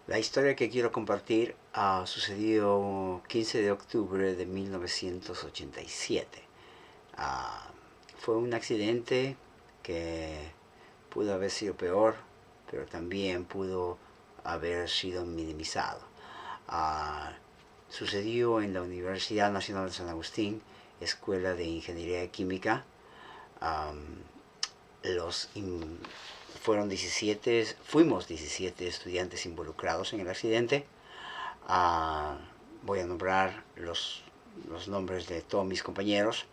La historia que quiero compartir sucedió 15 de octubre de 1987. Ah, Fue un accidente que pudo haber sido peor, pero también pudo haber sido minimizado. Ah, Sucedió en la Universidad Nacional de San Agustín, Escuela de Ingeniería Química. Am, los fuimos 17 estudiantes involucrados en el accidente. Ah, Voy a nombrar los nombres de todos mis compañeros: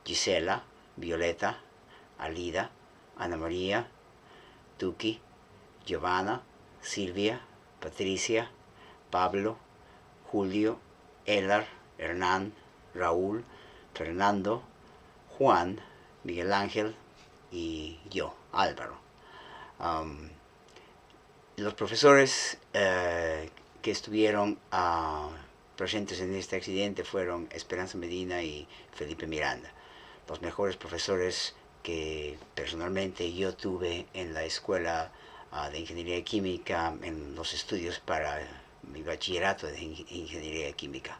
Gisela, Violeta, Alida, Ana María, Tuki, Giovanna, Silvia, Patricia, Pablo, Julio, Elar, Hernán, Raúl, Fernando, Juan, Miguel Ángel y yo, Álvaro. Um, los profesores que estuvieron presentes en este accidente fueron Esperanza Medina y Felipe Miranda, los mejores profesores que personalmente yo tuve en la escuela de Ingeniería Química, en los estudios para mi bachillerato de Ingeniería Química.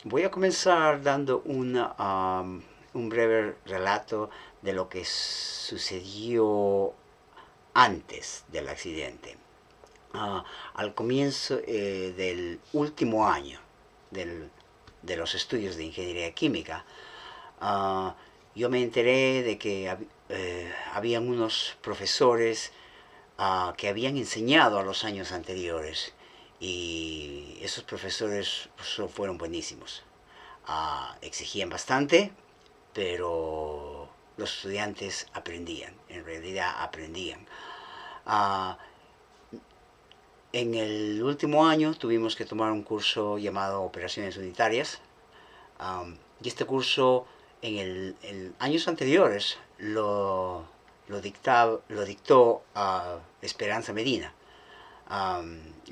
Voy a comenzar dando un breve relato de lo que sucedió antes del accidente. Al comienzo del último año de los estudios de Ingeniería Química, uh, yo me enteré de que habían unos profesores que habían enseñado a los años anteriores, y esos profesores fueron buenísimos. Exigían bastante, pero los estudiantes aprendían, en realidad aprendían. Uh, en el último año tuvimos que tomar un curso llamado Operaciones Unitarias, y este curso en años anteriores lo dictó Esperanza Medina.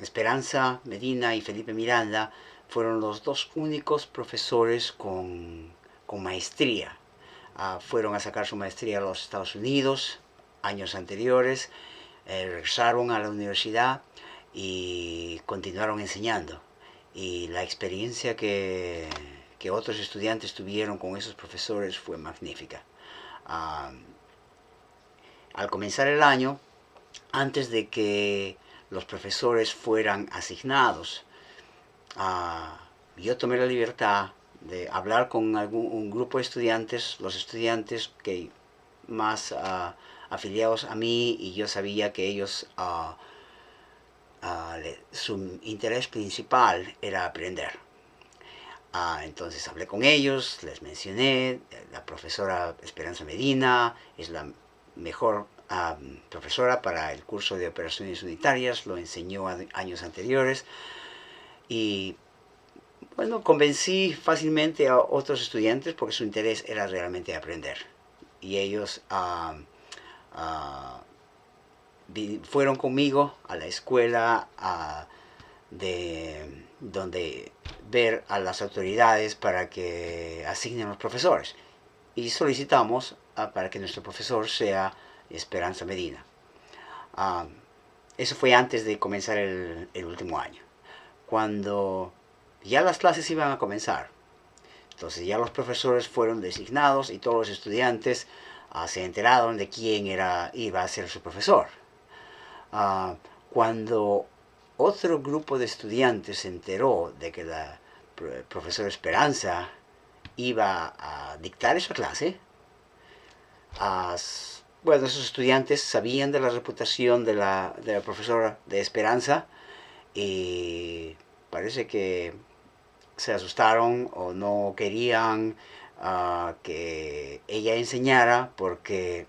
Esperanza Medina y Felipe Miranda fueron los dos únicos profesores con maestría. Fueron a sacar su maestría a los Estados Unidos años anteriores, regresaron a la universidad y continuaron enseñando. Y la experiencia que otros estudiantes tuvieron con esos profesores fue magnífica. Al comenzar el año, antes de que los profesores fueran asignados, yo tomé la libertad de hablar con un grupo de estudiantes, los estudiantes que más afiliados a mí, y yo sabía que ellos, su interés principal era aprender. Entonces hablé con ellos, les mencioné, la profesora Esperanza Medina es la mejor profesora para el curso de operaciones unitarias, lo enseñó años anteriores, y bueno, convencí fácilmente a otros estudiantes porque su interés era realmente aprender. Y ellos fueron conmigo a la escuela donde ver a las autoridades para que asignen los profesores. Y solicitamos para que nuestro profesor sea Esperanza Medina. Eso fue antes de comenzar el último año. Cuando ya las clases iban a comenzar, entonces ya los profesores fueron designados y todos los estudiantes se enteraron de quién iba a ser su profesor. Cuando otro grupo de estudiantes se enteró de que la profesora Esperanza iba a dictar esa clase, bueno, esos estudiantes sabían de la reputación de la profesora de Esperanza, y parece que se asustaron o no querían que ella enseñara porque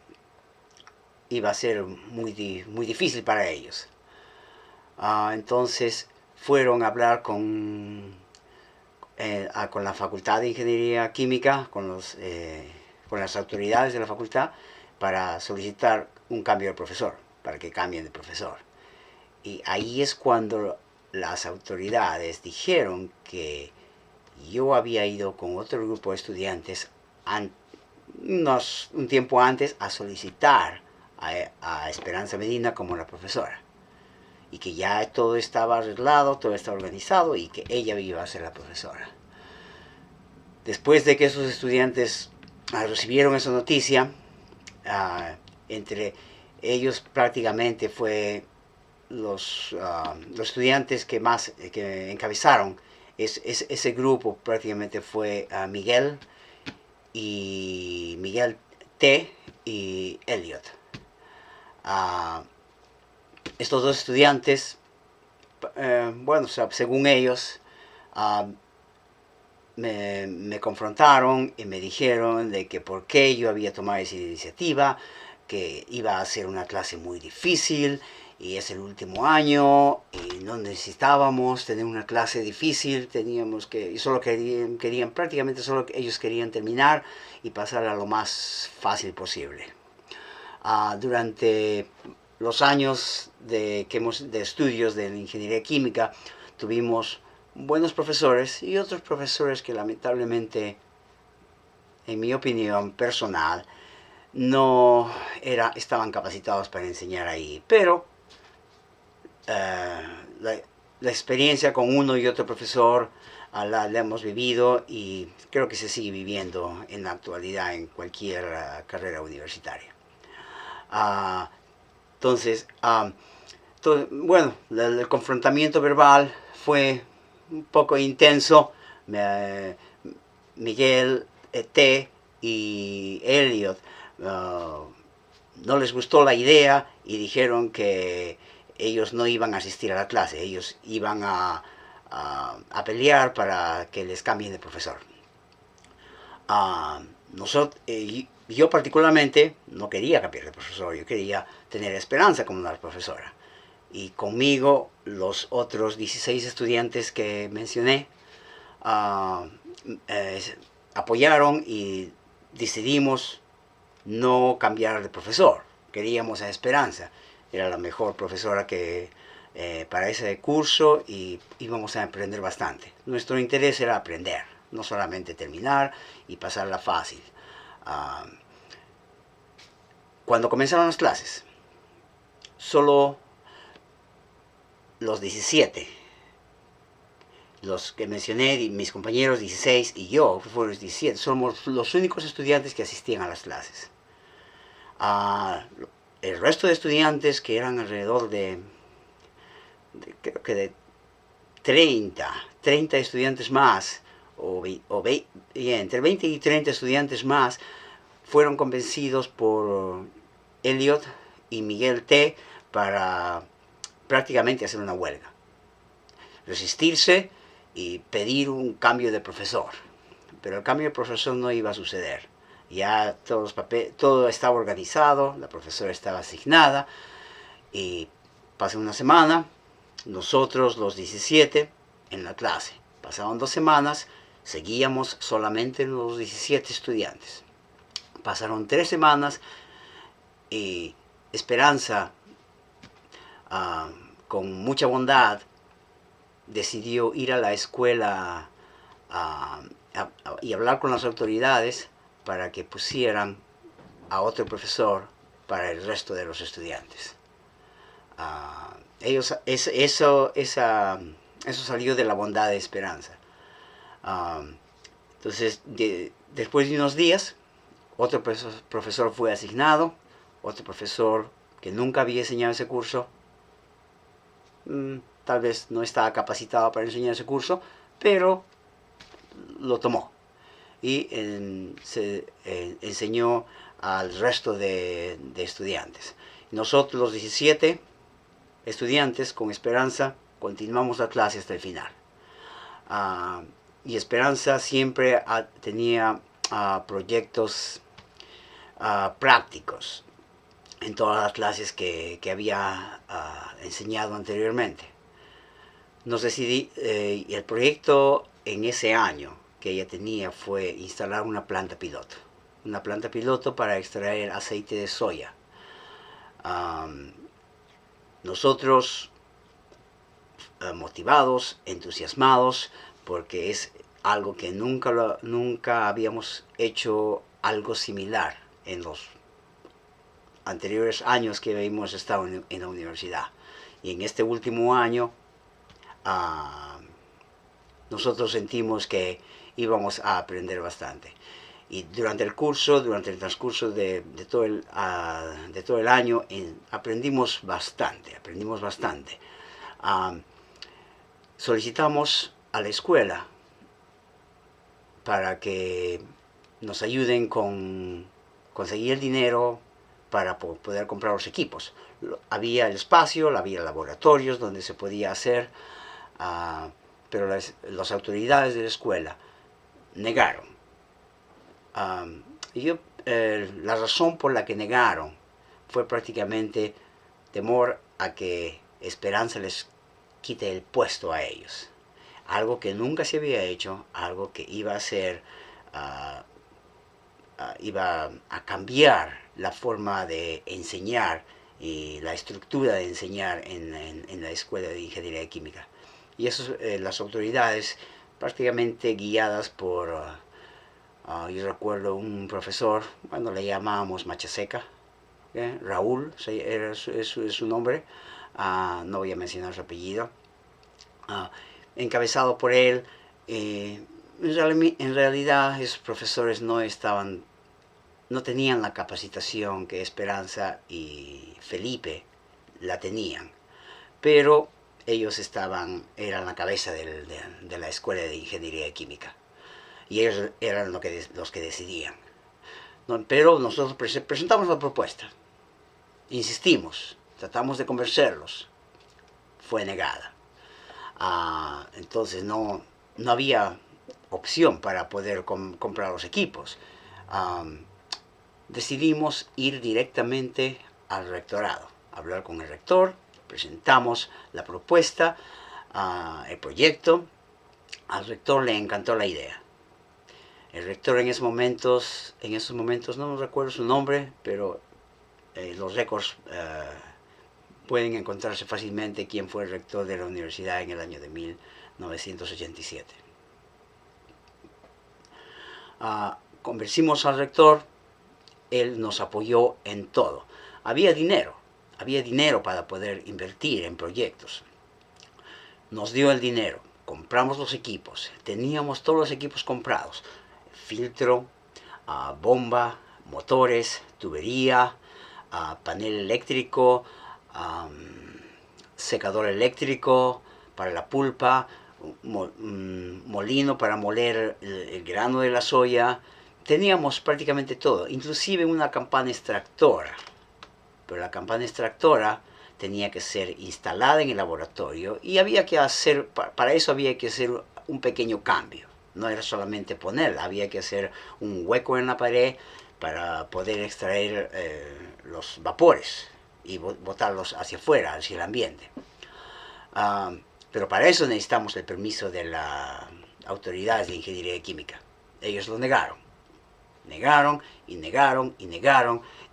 iba a ser muy difícil para ellos. Entonces fueron a hablar con la Facultad de Ingeniería Química, con las autoridades de la facultad, para solicitar un cambio de profesor, para que cambien de profesor. Y ahí es cuando las autoridades dijeron que yo había ido con otro grupo de estudiantes un tiempo antes a solicitar a Esperanza Medina como la profesora. y que ya todo estaba arreglado, todo estaba organizado y que ella iba a ser la profesora. Después de que esos estudiantes recibieron esa noticia, entre ellos prácticamente fue los estudiantes que más que encabezaron ese grupo prácticamente fue Miguel T y Elliot. Estos dos estudiantes, bueno, según ellos, me confrontaron y me dijeron de que por qué yo había tomado esa iniciativa, que iba a ser una clase muy difícil y es el último año y no necesitábamos tener una clase difícil, teníamos que, y solo querían prácticamente solo ellos querían terminar y pasar a lo más fácil posible. Durante los años de estudios de la ingeniería química tuvimos buenos profesores y otros profesores que lamentablemente, en mi opinión personal, no estaban capacitados para enseñar ahí. Pero la experiencia con uno y otro profesor la hemos vivido y creo que se sigue viviendo en la actualidad en cualquier carrera universitaria. Entonces, bueno, el confrontamiento verbal fue un poco intenso. Miguel T y Elliot no les gustó la idea y dijeron que ellos no iban a asistir a la clase, ellos iban a pelear para que les cambien de profesor. Yo particularmente no quería cambiar de profesor, yo quería tener esperanza como una profesora. Y conmigo los otros 16 estudiantes que mencioné apoyaron y decidimos no cambiar de profesor. Queríamos a Esperanza, era la mejor profesora que para ese curso y íbamos a aprender bastante. Nuestro interés era aprender, no solamente terminar y pasarla fácil. Cuando comenzaron las clases, solo los 17, los que mencioné, mis compañeros 16 y yo, que fueron los 17, somos los únicos estudiantes que asistían a las clases. El resto de estudiantes, que eran alrededor creo que de 30 estudiantes más, entre 20 y 30 estudiantes más, fueron convencidos por Elliot y Miguel T para prácticamente hacer una huelga, resistirse y pedir un cambio de profesor. Pero el cambio de profesor no iba a suceder. Ya todo estaba organizado, la profesora estaba asignada y pasó una semana, nosotros los 17 en la clase. Pasaron 2 semanas, seguíamos solamente los 17 estudiantes. Pasaron 3 semanas y Esperanza, con mucha bondad, decidió ir a la escuela y hablar con las autoridades para que pusieran a otro profesor para el resto de los estudiantes. Eso salió de la bondad de Esperanza. Entonces, después de unos días, otro profesor fue asignado, otro profesor que nunca había enseñado ese curso, tal vez no estaba capacitado para enseñar ese curso, pero lo tomó y enseñó al resto de estudiantes. Nosotros los 17 estudiantes con Esperanza continuamos la clase hasta el final. Y Esperanza siempre tenía proyectos prácticos en todas las clases que había enseñado anteriormente. Y el proyecto en ese año que ella tenía fue instalar una planta piloto para extraer aceite de soya. Nosotros, motivados, entusiasmados, porque es algo que nunca habíamos hecho algo similar en los anteriores años que hemos estado en la universidad. Y en este último año nosotros sentimos que íbamos a aprender bastante. Y durante el curso, durante el transcurso de todo el año, aprendimos bastante. Solicitamos a la escuela para que nos ayuden con conseguir el dinero para poder comprar los equipos. Había el espacio, había laboratorios donde se podía hacer, pero las autoridades de la escuela negaron. La razón por la que negaron fue prácticamente temor a que Esperanza les quite el puesto a ellos. Algo que nunca se había hecho, algo que iba a ser, iba a cambiar la forma de enseñar y la estructura de enseñar en la Escuela de Ingeniería Química. Y eso, las autoridades, prácticamente guiadas por, yo recuerdo un profesor, bueno, le llamábamos Machaseca, Raúl, es su nombre, no voy a mencionar su apellido, encabezado por él. En realidad esos profesores no tenían la capacitación que Esperanza y Felipe la tenían, pero ellos eran la cabeza de la Escuela de Ingeniería Química y ellos eran los que decidían. Pero nosotros presentamos la propuesta, insistimos, tratamos de convencerlos, fue negada. Entonces no había opción para poder comprar los equipos. Decidimos ir directamente al rectorado, hablar con el rector, presentamos la propuesta, el proyecto. Al rector le encantó la idea. El rector en esos momentos no recuerdo su nombre, pero los récords pueden encontrarse fácilmente quién fue el rector de la universidad en el año de 1987. Convencimos al rector, él nos apoyó en todo. Había dinero para poder invertir en proyectos. Nos dio el dinero, compramos los equipos, teníamos todos los equipos comprados, filtro, bomba, motores, tubería, panel eléctrico, secador eléctrico para la pulpa, molino para moler el grano de la soya. Teníamos prácticamente todo, inclusive una campana extractora, pero la campana extractora tenía que ser instalada en el laboratorio y para eso había que hacer un pequeño cambio. No era solamente ponerla, había que hacer un hueco en la pared para poder extraer los vapores y botarlos hacia afuera, hacia el ambiente. Pero para eso necesitamos el permiso de las autoridades de ingeniería química. Ellos lo negaron. Negaron.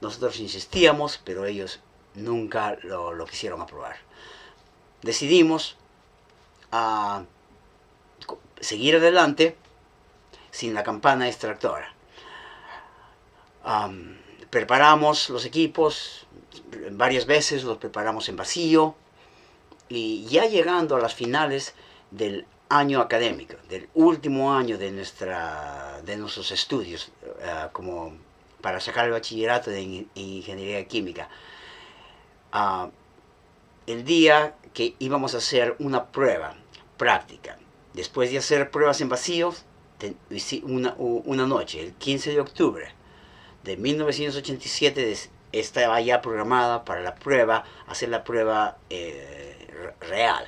Nosotros insistíamos, pero ellos nunca lo quisieron aprobar. Decidimos seguir adelante sin la campana extractora. Preparamos los equipos varias veces, los preparamos en vacío, y ya llegando a las finales del año académico, del último año de nuestros estudios, como para sacar el bachillerato en ingeniería química, el día que íbamos a hacer una prueba práctica, después de hacer pruebas en vacío, una noche, el 15 de octubre de 1987, estaba ya programada para la prueba, hacer la prueba real,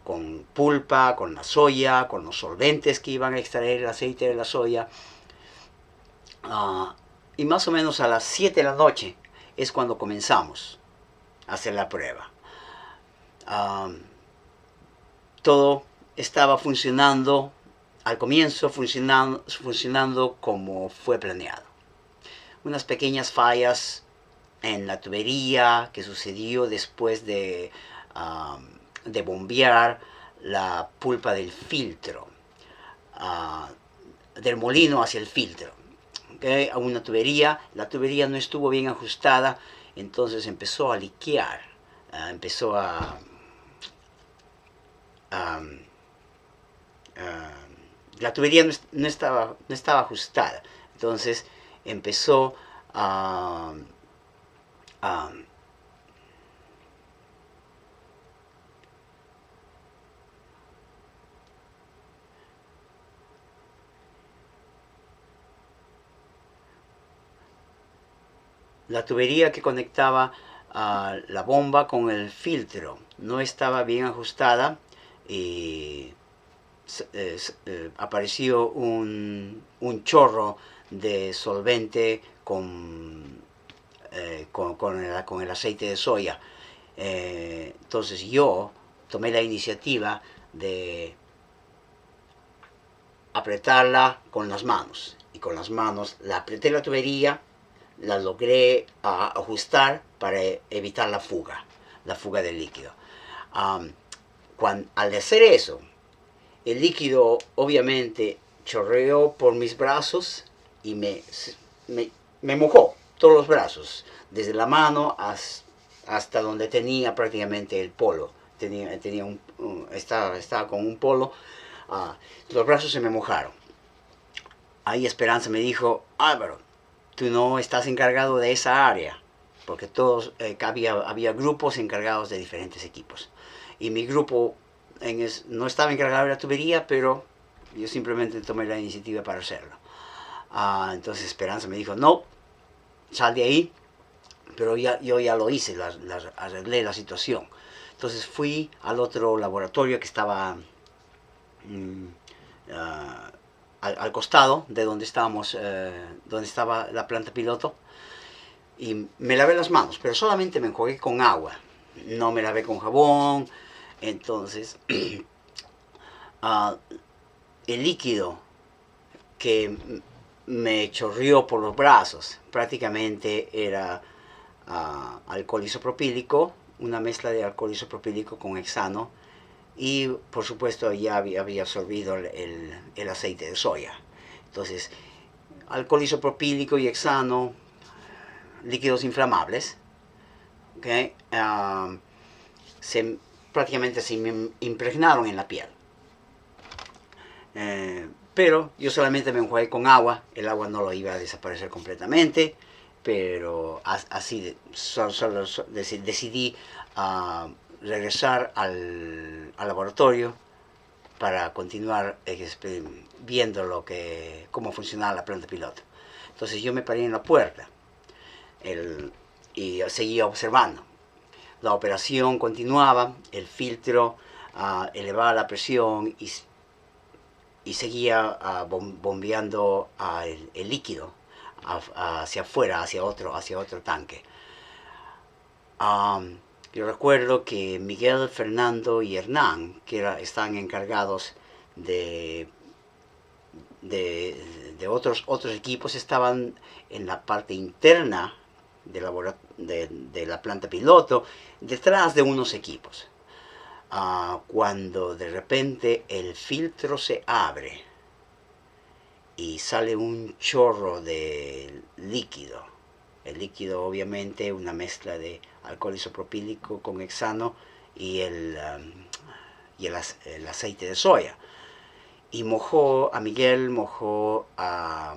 con pulpa, con la soya, con los solventes que iban a extraer el aceite de la soya. Y más o menos a las 7 de la noche es cuando comenzamos a hacer la prueba. Todo estaba funcionando, al comienzo funcionando como fue planeado. Unas pequeñas fallas en la tubería que sucedió después de bombear la pulpa del filtro, del molino hacia el filtro. ¿Okay? A una tubería, la tubería no estuvo bien ajustada, entonces empezó a liquear, empezó a am, la tubería no estaba ajustada. Entonces empezó a... la tubería que conectaba la bomba con el filtro no estaba bien ajustada y apareció un chorro de solvente con el aceite de soya. Entonces yo tomé la iniciativa de apretarla con las manos. Y con las manos la apreté la tubería, la logré ajustar para evitar la fuga del líquido. Al hacer eso, el líquido obviamente chorreó por mis brazos y me mojó todos los brazos, desde la mano hasta donde tenía prácticamente el polo. Estaba con un polo, los brazos se me mojaron. Ahí Esperanza me dijo: Álvaro, tú no estás encargado de esa área, porque había grupos encargados de diferentes equipos. Y mi grupo no estaba encargado de la tubería, pero yo simplemente tomé la iniciativa para hacerlo. Entonces Esperanza me dijo: no, sal de ahí, pero yo ya lo hice, arreglé la situación. Entonces fui al otro laboratorio que estaba al costado de donde donde estaba la planta piloto, y me lavé las manos, pero solamente me enjuagué con agua, no me lavé con jabón. Entonces el líquido que me chorrió por los brazos prácticamente era alcohol isopropílico, una mezcla de alcohol isopropílico con hexano, y por supuesto ya había absorbido el aceite de soya. Entonces, alcohol isopropílico y hexano, líquidos inflamables, ¿okay? Prácticamente se impregnaron en la piel. Pero yo solamente me enjuagué con agua. El agua no lo iba a desaparecer completamente, pero así solo decidí regresar al laboratorio para continuar viendo cómo funcionaba la planta piloto. Entonces yo me paré en la puerta y seguía observando. La operación continuaba, el filtro elevaba la presión y seguía bombeando el líquido hacia afuera, hacia otro tanque. Yo recuerdo que Miguel, Fernando y Hernán, que están encargados de otros equipos, estaban en la parte interna de la planta piloto, detrás de unos equipos. Cuando de repente el filtro se abre y sale un chorro de líquido. El líquido obviamente una mezcla de alcohol isopropílico con hexano y el aceite de soya. Y mojó a Miguel, mojó a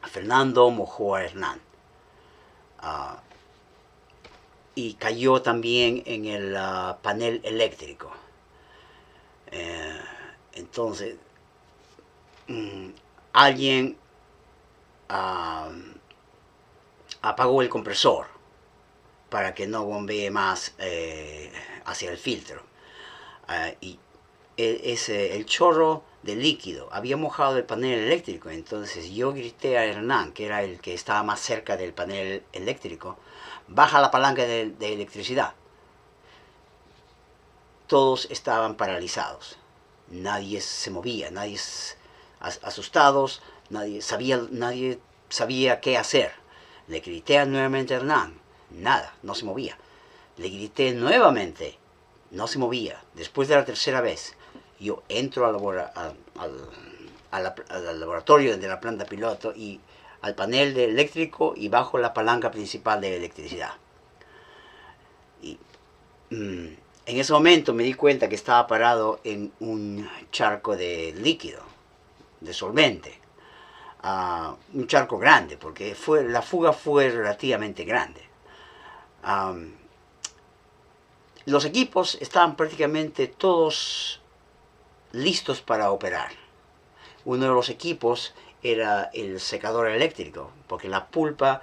Fernando, mojó a Hernán. Y cayó también en el panel eléctrico. Entonces, alguien apagó el compresor para que no bombee más hacia el filtro. Y el chorro de líquido había mojado el panel eléctrico. Entonces yo grité a Hernán, que era el que estaba más cerca del panel eléctrico: baja la palanca de electricidad. Todos estaban paralizados, nadie se movía, nadie asustados, nadie sabía qué hacer. Le grité nuevamente a Hernán, nada, no se movía. Le grité nuevamente, no se movía. Después de la tercera vez, yo entro al laboratorio de la planta piloto y al panel eléctrico y bajo la palanca principal de electricidad. Y En ese momento me di cuenta que estaba parado en un charco de líquido, de solvente. Un charco grande, porque la fuga fue relativamente grande. Um, los equipos estaban prácticamente todos listos para operar. Uno de los equipos era el secador eléctrico, porque la pulpa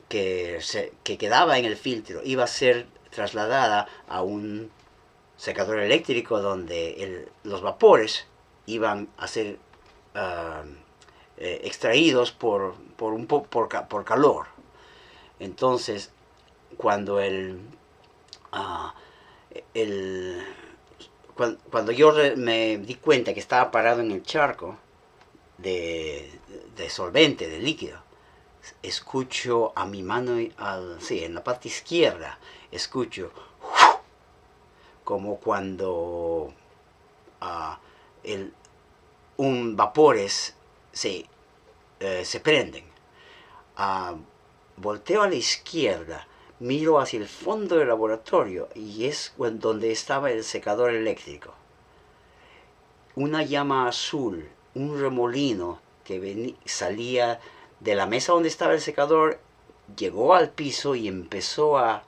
que quedaba en el filtro iba a ser trasladada a un secador eléctrico donde los vapores iban a ser extraídos por calor. Entonces, cuando cuando yo me di cuenta que estaba parado en el charco de solvente, de líquido, escucho a mi mano, sí, en la parte izquierda, escucho como cuando vapores se prenden. Volteo a la izquierda, miro hacia el fondo del laboratorio y es donde estaba el secador eléctrico. Una llama azul, un remolino que salía de la mesa donde estaba el secador, llegó al piso y empezó a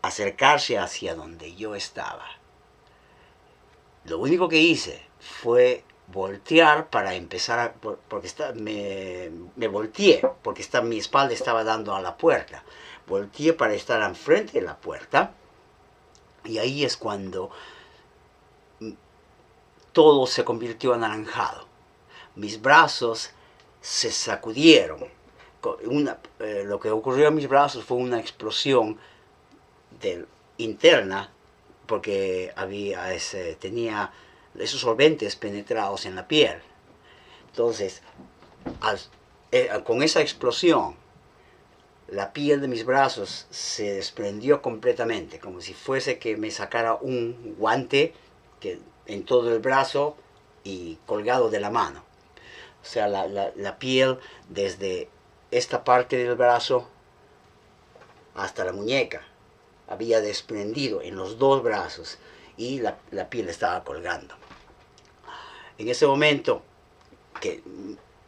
acercarse hacia donde yo estaba. Lo único que hice fue voltear para empezar, porque me volteé, porque mi espalda estaba dando a la puerta. Volteé para estar enfrente de la puerta y ahí es cuando todo se convirtió en anaranjado. Mis brazos se sacudieron. Lo que ocurrió en mis brazos fue una explosión interna, porque tenía esos solventes penetrados en la piel. Entonces, con esa explosión, la piel de mis brazos se desprendió completamente, como si fuese que me sacara un guante en todo el brazo y colgado de la mano. O sea, la piel desde esta parte del brazo hasta la muñeca había desprendido en los dos brazos y la piel estaba colgando. En ese momento que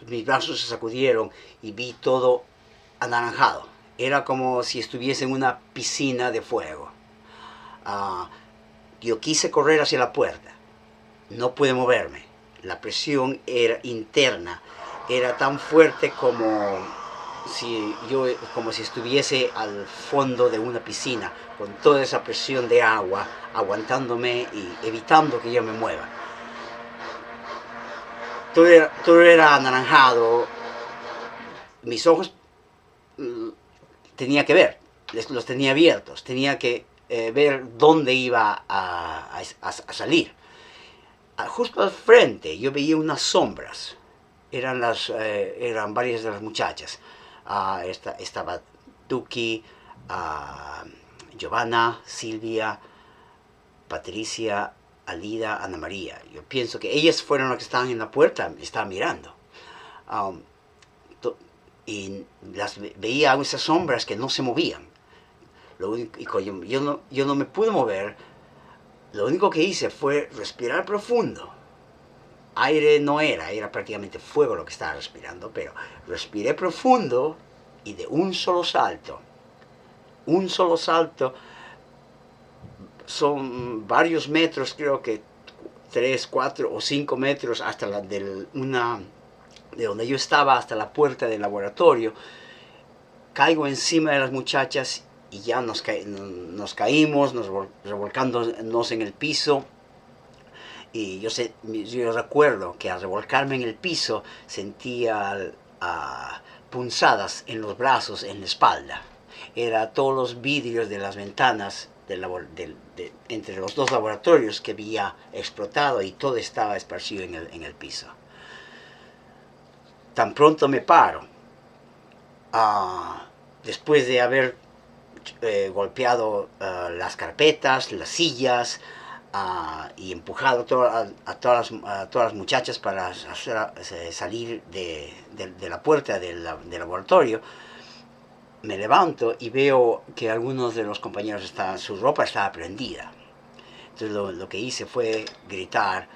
mis brazos se sacudieron y vi todo anaranjado. Era como si estuviese en una piscina de fuego. Yo quise correr hacia la puerta. No pude moverme. La presión interna era tan fuerte como si estuviese al fondo de una piscina, con toda esa presión de agua aguantándome y evitando que yo me mueva. Todo era anaranjado. Mis ojos tenía que ver, los tenía abiertos, tenía que ver dónde iba a salir. Justo al frente yo veía unas sombras, eran varias de las muchachas. Estaba Tuki, Giovanna, Silvia, Patricia, Alida, Ana María. Yo pienso que ellas fueron las que estaban en la puerta, me estaban mirando. Y veía esas sombras que no se movían. Yo no me pude mover. Lo único que hice fue respirar profundo. Aire no era prácticamente fuego lo que estaba respirando, pero respiré profundo y de un solo salto, son varios metros, creo que 3, 4 o 5 metros hasta de donde yo estaba hasta la puerta del laboratorio. Caigo encima de las muchachas y ya nos caímos, revolcándonos en el piso. Y yo recuerdo que al revolcarme en el piso sentía punzadas en los brazos, en la espalda. Era todos los vidrios de las ventanas entre los dos laboratorios que había explotado y todo estaba esparcido en el piso. Tan pronto me paro, después de haber golpeado las carpetas, las sillas, y empujado a todas las muchachas para hacer, salir de la puerta del laboratorio, me levanto y veo que algunos de los compañeros su ropa estaba prendida. Entonces lo que hice fue gritar,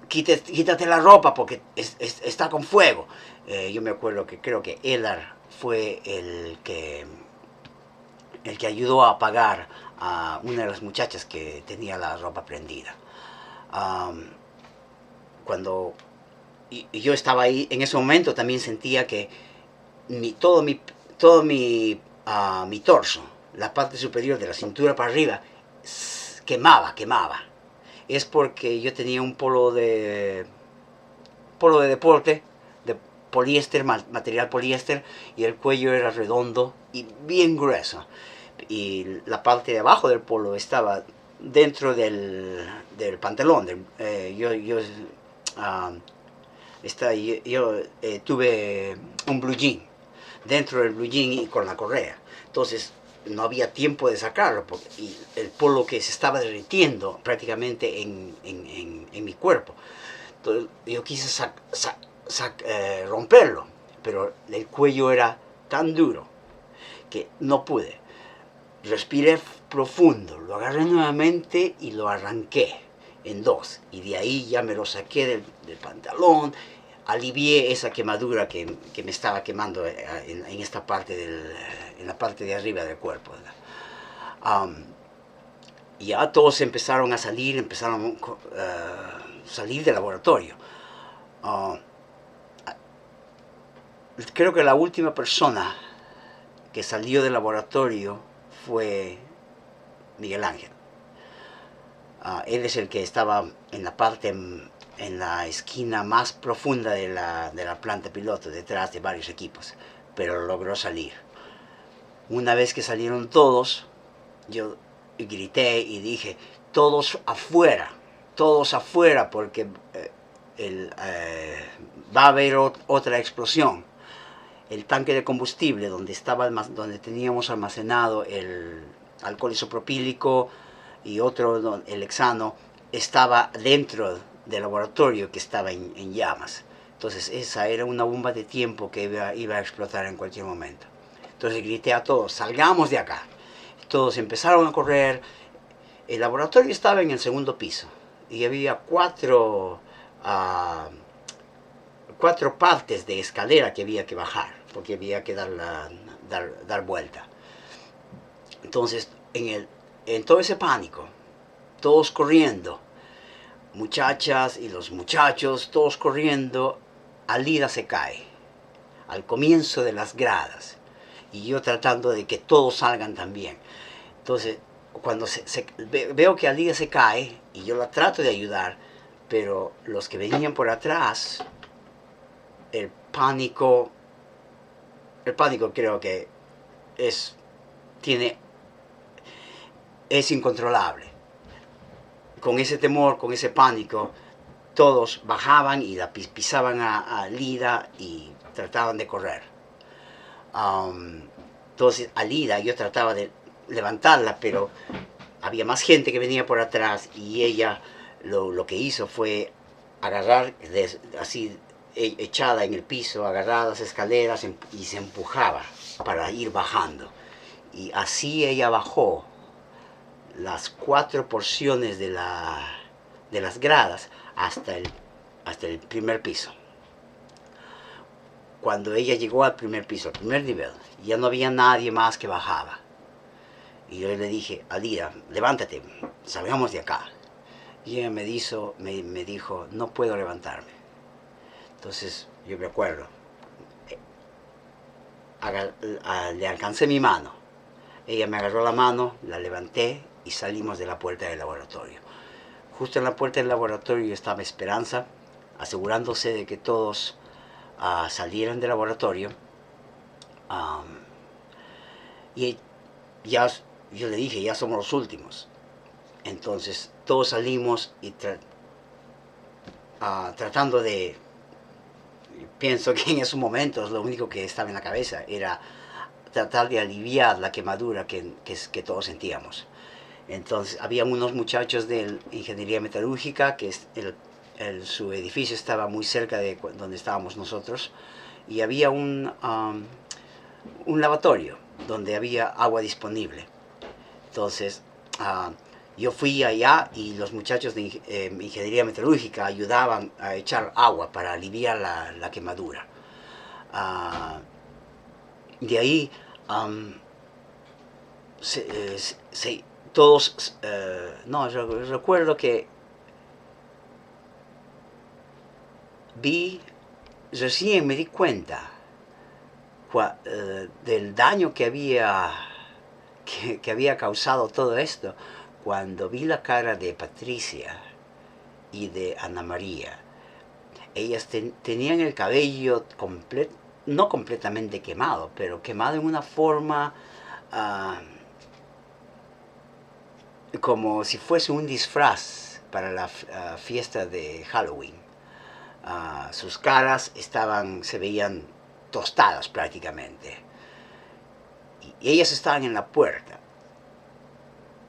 quítate la ropa porque está con fuego. Yo me acuerdo que creo que Elar fue el que ayudó a apagar a una de las muchachas que tenía la ropa prendida. Um, cuando y yo estaba ahí, en ese momento también sentía que mi torso, la parte superior de la cintura para arriba, quemaba. Es porque yo tenía un polo de deporte, de poliéster, material poliéster, y el cuello era redondo y bien grueso. Y la parte de abajo del polo estaba dentro del pantalón. Tuve un blue jean dentro del blue jean y con la correa. Entonces no había tiempo de sacarlo y el polo que se estaba derritiendo prácticamente en mi cuerpo. Entonces yo quise romperlo, pero el cuello era tan duro que no pude. Respiré profundo, lo agarré nuevamente y lo arranqué en dos. Y de ahí ya me lo saqué del pantalón, alivié esa quemadura que me estaba quemando en esta parte en la parte de arriba del cuerpo. Ya todos empezaron a salir, salir del laboratorio. Creo que la última persona que salió del laboratorio fue Miguel Ángel. Él es el que estaba en la parte, en la esquina más profunda de la planta piloto, detrás de varios equipos, pero logró salir. Una vez que salieron todos, yo grité y dije, todos afuera, porque va a haber otra explosión. El tanque de combustible donde teníamos almacenado el alcohol isopropílico y otro, el hexano, estaba dentro del laboratorio que estaba en llamas. Entonces esa era una bomba de tiempo que iba a explotar en cualquier momento. Entonces grité a todos, salgamos de acá. Todos empezaron a correr. El laboratorio estaba en el segundo piso y había cuatro partes de escalera que había que bajar, porque había que dar vuelta. Entonces, en todo ese pánico, todos corriendo, muchachas y los muchachos, todos corriendo, Alida se cae, al comienzo de las gradas, y yo tratando de que todos salgan también. Entonces, cuando veo que Alida se cae, y yo la trato de ayudar, pero los que venían por atrás, el pánico creo que es incontrolable. Con ese temor, con ese pánico, todos bajaban y la pisaban a Lida y trataban de correr. Entonces a Lida yo trataba de levantarla, pero había más gente que venía por atrás y ella lo que hizo fue agarrar así echada en el piso, agarrar las escaleras y se empujaba para ir bajando. Y así ella bajó las 4 porciones de las gradas hasta el primer piso. Cuando ella llegó al primer piso, al primer nivel, ya no había nadie más que bajaba. Y yo le dije, Alida, levántate, salgamos de acá. Y ella me dijo, no puedo levantarme. Entonces yo me acuerdo, le alcancé mi mano. Ella me agarró la mano, la levanté y salimos de la puerta del laboratorio. Justo en la puerta del laboratorio estaba Esperanza, asegurándose de que todos salieran del laboratorio. Y ya yo le dije, ya somos los últimos. Entonces todos salimos y tratando de... Pienso que en esos momentos lo único que estaba en la cabeza era tratar de aliviar la quemadura que todos sentíamos. Entonces había unos muchachos de ingeniería metalúrgica que su edificio estaba muy cerca de donde estábamos nosotros, y había un un lavatorio donde había agua disponible. Entonces, yo fui allá y los muchachos de ingeniería metalúrgica ayudaban a echar agua para aliviar la quemadura. Uh, de ahí, todos, no, yo recuerdo que recién me di cuenta del daño que había causado todo esto cuando vi la cara de Patricia y de Ana María. Ellas tenían el cabello no completamente quemado, pero quemado en una forma como si fuese un disfraz para la fiesta de Halloween. Sus caras se veían tostadas prácticamente. Y ellas estaban en la puerta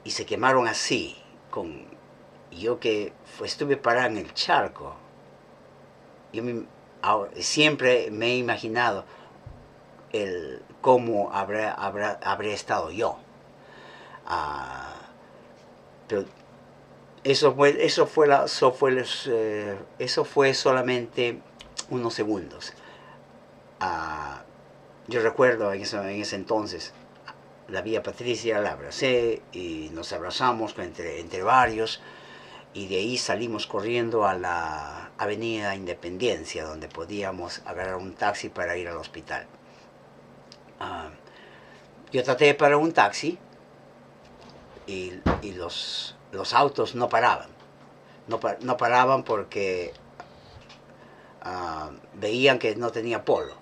y se quemaron así. Yo que estuve parado en el charco, siempre me he imaginado cómo habré estado yo. Pero eso fue solamente unos segundos. Yo recuerdo en ese entonces, la vi a Patricia, la abracé y nos abrazamos entre varios, y de ahí salimos corriendo a la Avenida Independencia, donde podíamos agarrar un taxi para ir al hospital. Yo traté de parar un taxi y los autos no paraban. No paraban porque veían que no tenía polo.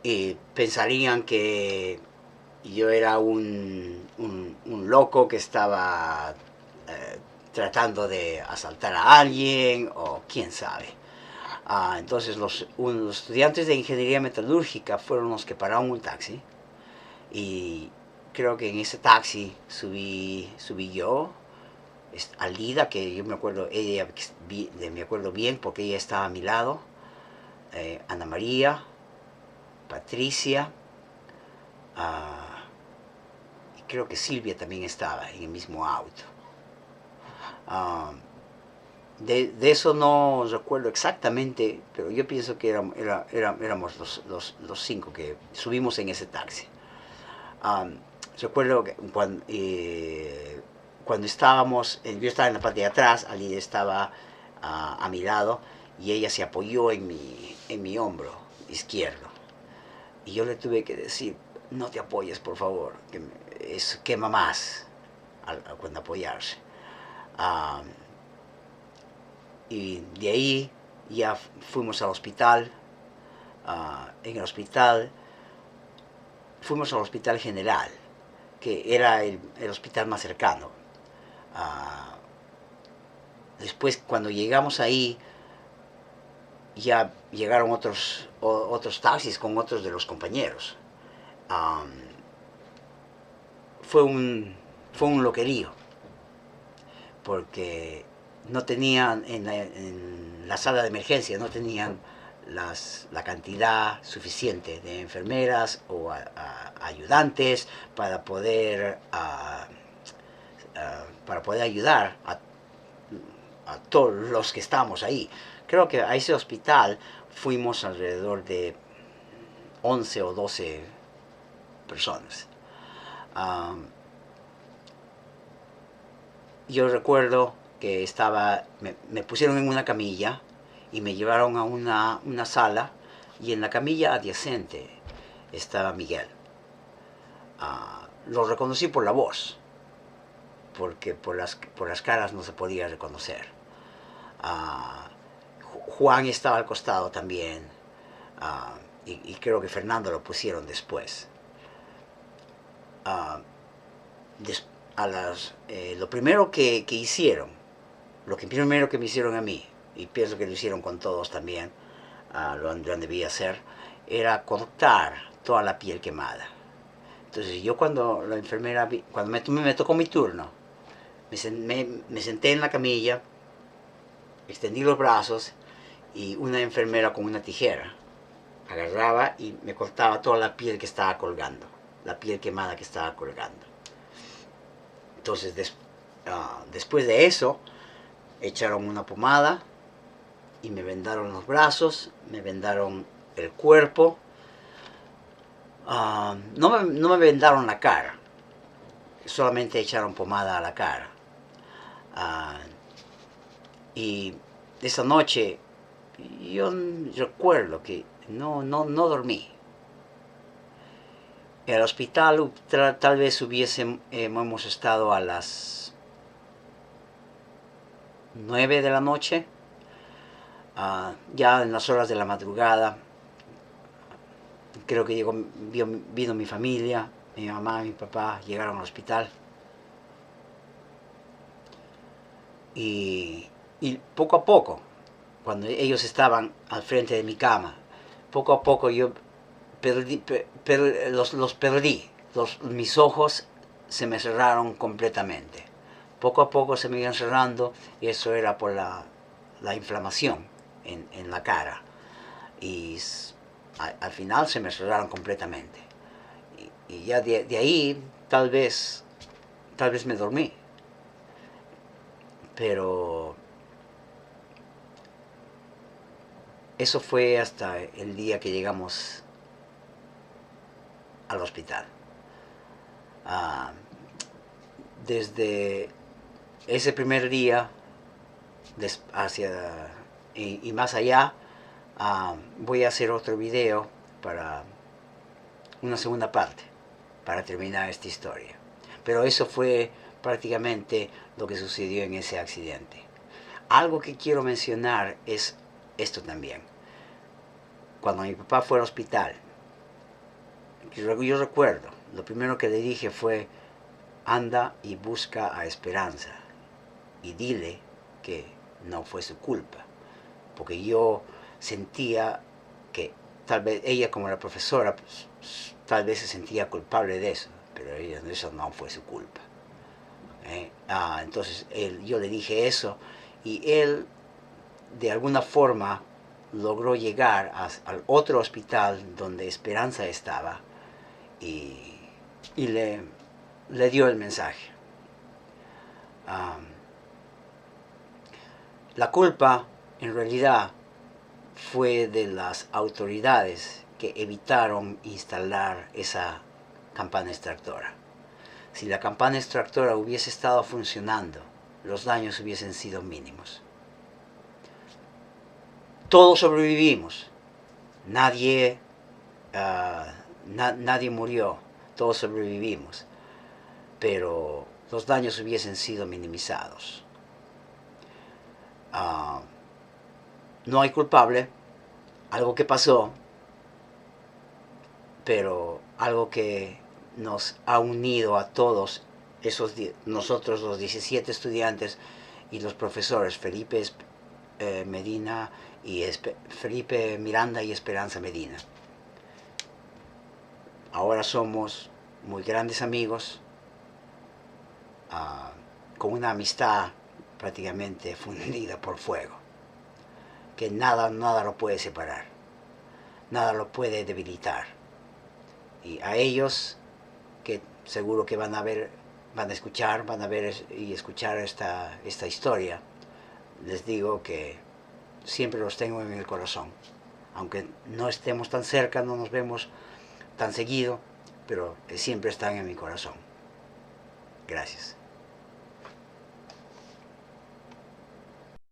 Y pensarían que yo era un loco que estaba tratando de asaltar a alguien, o quién sabe. Entonces los estudiantes de ingeniería metalúrgica fueron los que pararon un taxi, y creo que en ese taxi subí yo, Alida, que yo me acuerdo bien porque ella estaba a mi lado, Ana María, Patricia, y creo que Silvia también estaba en el mismo auto. De eso no recuerdo exactamente, pero yo pienso que éramos los 5 que subimos en ese taxi. Recuerdo que cuando estábamos, yo estaba en la parte de atrás, Alida estaba a mi lado, y ella se apoyó en mi hombro izquierdo. Y yo le tuve que decir: no te apoyes, por favor, que quema más cuando apoyarse. Y de ahí ya fuimos al hospital. En el hospital fuimos al hospital general, que era el hospital más cercano. Después, cuando llegamos ahí, ya llegaron otros taxis con otros de los compañeros. Fue un loquerío, porque no tenían en la sala de emergencia, no tenían la cantidad suficiente de enfermeras o ayudantes para poder ayudar a todos los que estábamos ahí. Creo que a ese hospital fuimos alrededor de 11 o 12 personas. Yo recuerdo que me pusieron en una camilla y me llevaron a una sala, y en la camilla adyacente estaba Miguel. Lo reconocí por la voz, porque por las caras no se podía reconocer. Juan estaba al costado también, y creo que Fernando lo pusieron después. Lo primero que hicieron, lo primero que me hicieron a mí, y pienso que lo hicieron con todos también, lo debía hacer, era cortar toda la piel quemada. Entonces yo, cuando la enfermera, cuando me tocó mi turno, me senté en la camilla, extendí los brazos y una enfermera con una tijera agarraba y me cortaba toda la piel que estaba colgando, la piel quemada que estaba colgando. Entonces después de eso echaron una pomada y me vendaron los brazos, me vendaron el cuerpo. No me vendaron la cara, solamente echaron pomada a la cara. Y esa noche yo recuerdo que no dormí. En el hospital tal vez hemos estado a las 9 de la noche, ya en las horas de la madrugada. Creo que vino mi familia, mi mamá y mi papá llegaron al hospital. Y poco a poco, cuando ellos estaban al frente de mi cama, poco a poco yo los perdí. Mis ojos se me cerraron completamente. Poco a poco se me iban cerrando, y eso era por la inflamación en la cara. Y al final se me cerraron completamente. Y ya de ahí tal vez me dormí. Pero eso fue hasta el día que llegamos al hospital. Desde ese primer día y más allá, voy a hacer otro video para una segunda parte, para terminar esta historia. Pero eso fue prácticamente lo que sucedió en ese accidente. Algo que quiero mencionar es esto también. Cuando mi papá fue al hospital, yo recuerdo, lo primero que le dije fue: anda y busca a Esperanza y dile que no fue su culpa, porque yo sentía que tal vez ella, como la profesora, pues, tal vez se sentía culpable de eso, pero eso no fue su culpa. Entonces yo le dije eso, y él de alguna forma logró llegar al otro hospital donde Esperanza estaba, y le dio el mensaje. La culpa en realidad fue de las autoridades que evitaron instalar esa campana extractora. Si la campana extractora hubiese estado funcionando, los daños hubiesen sido mínimos. Todos sobrevivimos. Nadie murió. Todos sobrevivimos. Pero los daños hubiesen sido minimizados. No hay culpable. Algo que pasó, pero algo que nos ha unido a todos nosotros los 17 estudiantes y los profesores, Felipe Miranda y Esperanza Medina. Ahora somos muy grandes amigos, con una amistad prácticamente fundida por fuego, que nada lo puede separar, nada lo puede debilitar. Y a ellos, que seguro que van a ver y escuchar esta historia, les digo que siempre los tengo en el corazón. Aunque no estemos tan cerca, no nos vemos tan seguido, pero siempre están en mi corazón. Gracias.